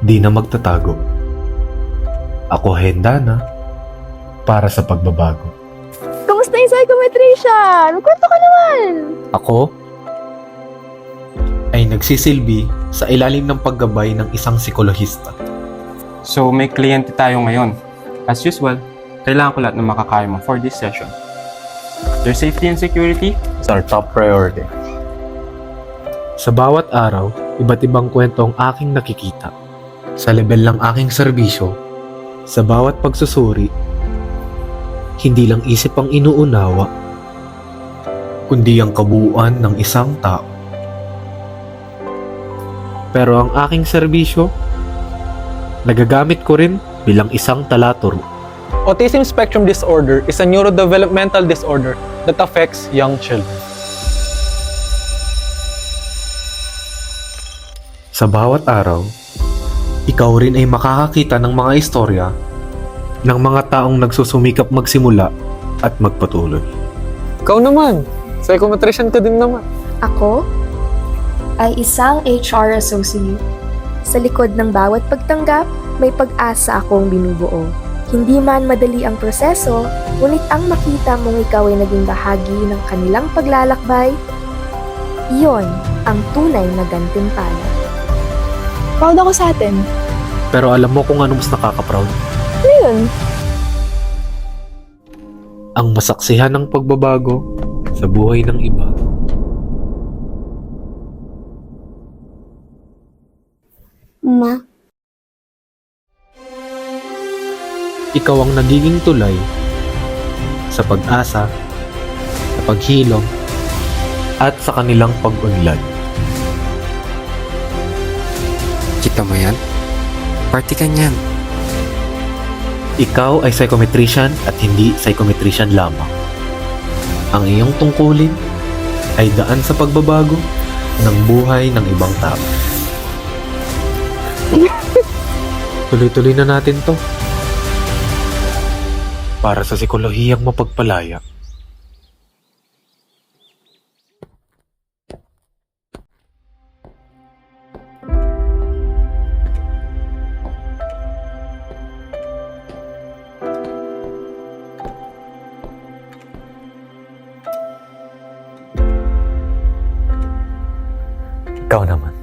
di na magtatago. Ako handa na para sa pagbabago. Kamusta yung psychometrician? Magkwento ka naman! Ako ay nagsisilbi sa ilalim ng paggabay ng isang psikolohista. So, may kliyente tayo ngayon. As usual, kailangan ko lahat ng makakaya mo for this session. Their safety and security is our top priority. Sa bawat araw, iba't ibang kwento ang aking nakikita. Sa level ng aking serbisyo, sa bawat pagsusuri, hindi lang isip ang inuunawa, kundi ang kabuuan ng isang tao. Pero ang aking serbisyo, nagagamit ko rin bilang isang talaturo. Autism spectrum disorder is a neurodevelopmental disorder that affects young children. Sa bawat araw, ikaw rin ay makakakita ng mga istorya ng mga taong nagsusumikap magsimula at magpatuloy. Ikaw naman, psychometrician ka din naman. Ako ay isang HR associate. Sa likod ng bawat pagtanggap, may pag-asa akong binubuo. Hindi man madali ang proseso, ngunit ang makita mong ikaw ay naging bahagi ng kanilang paglalakbay, iyon ang tunay na gantimpala. Proud ako sa atin. Pero alam mo kung ano mas nakaka-proud? Ano yun? Ang masaksihan ng pagbabago sa buhay ng iba. Ma, Ikaw ang nagiging tulay sa pag-asa, sa paghilom, at sa kanilang pag-unlad. Kita mo yan? Party ka niyan. Ikaw ay psychometrician at hindi psychometrician lamang. Ang iyong tungkulin ay daan sa pagbabago ng buhay ng ibang tao. Tuloy-tuloy na natin to. Para sa psikolohiyang mapagpalaya. Ikaw naman.